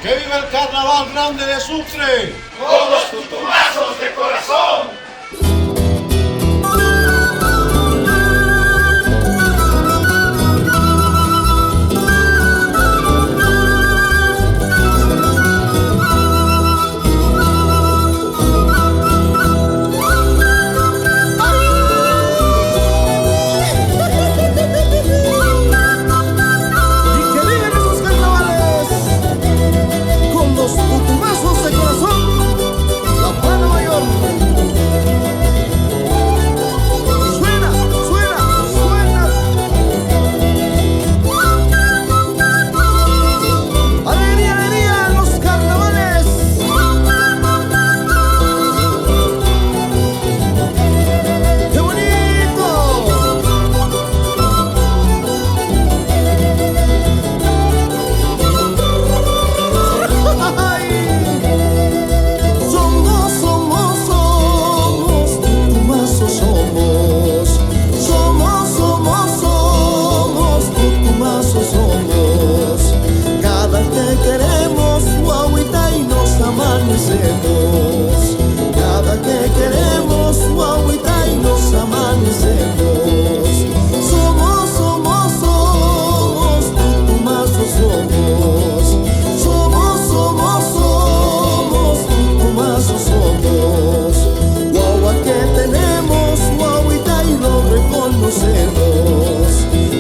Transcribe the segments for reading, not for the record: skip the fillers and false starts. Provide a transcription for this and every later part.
¡Que viva el Carnaval Grande de Sucre! ¡Con los tutumazos de corazón! Cada que queremos, agüita y nos amanecemos. Somos, somos, somos, tutumazos somos. Somos, somos, somos, tutumazos somos. Guagua que tenemos, agüita y lo reconocemos.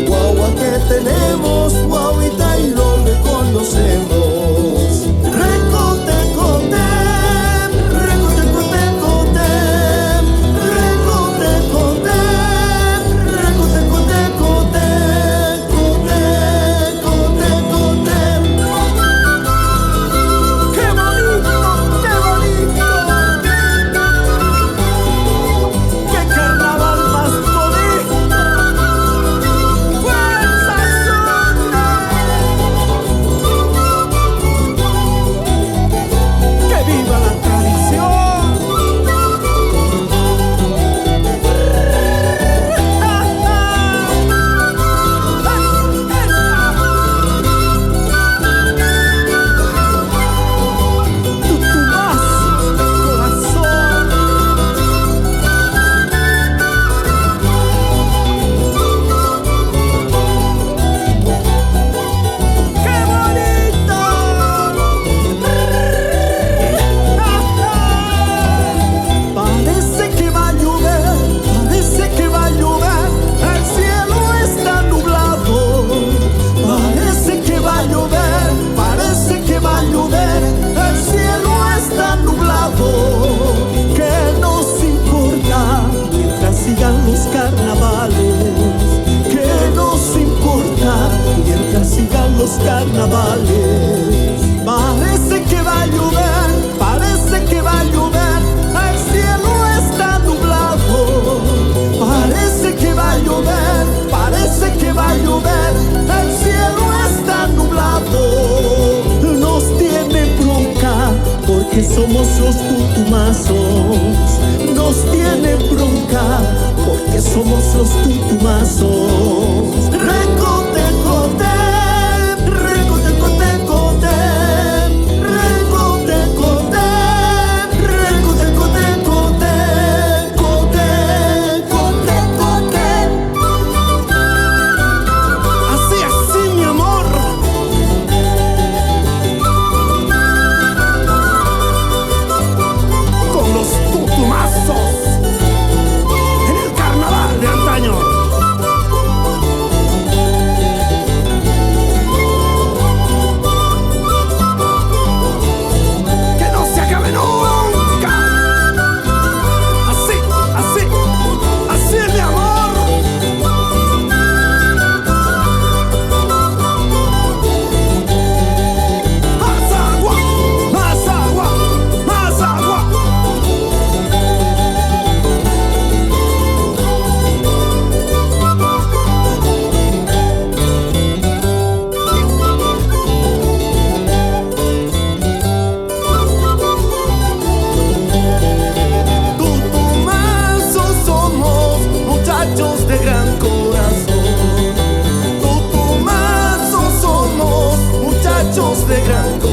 Guagua que tenemos, agüita y lo reconocemos. Los carnavales, parece que va a llover, parece que va a llover, el cielo está nublado. Parece que va a llover, parece que va a llover, el cielo está nublado. Nos tiene bronca porque somos los tutumazos. Nos tiene bronca porque somos los tutumazos. Recote, cote. de gran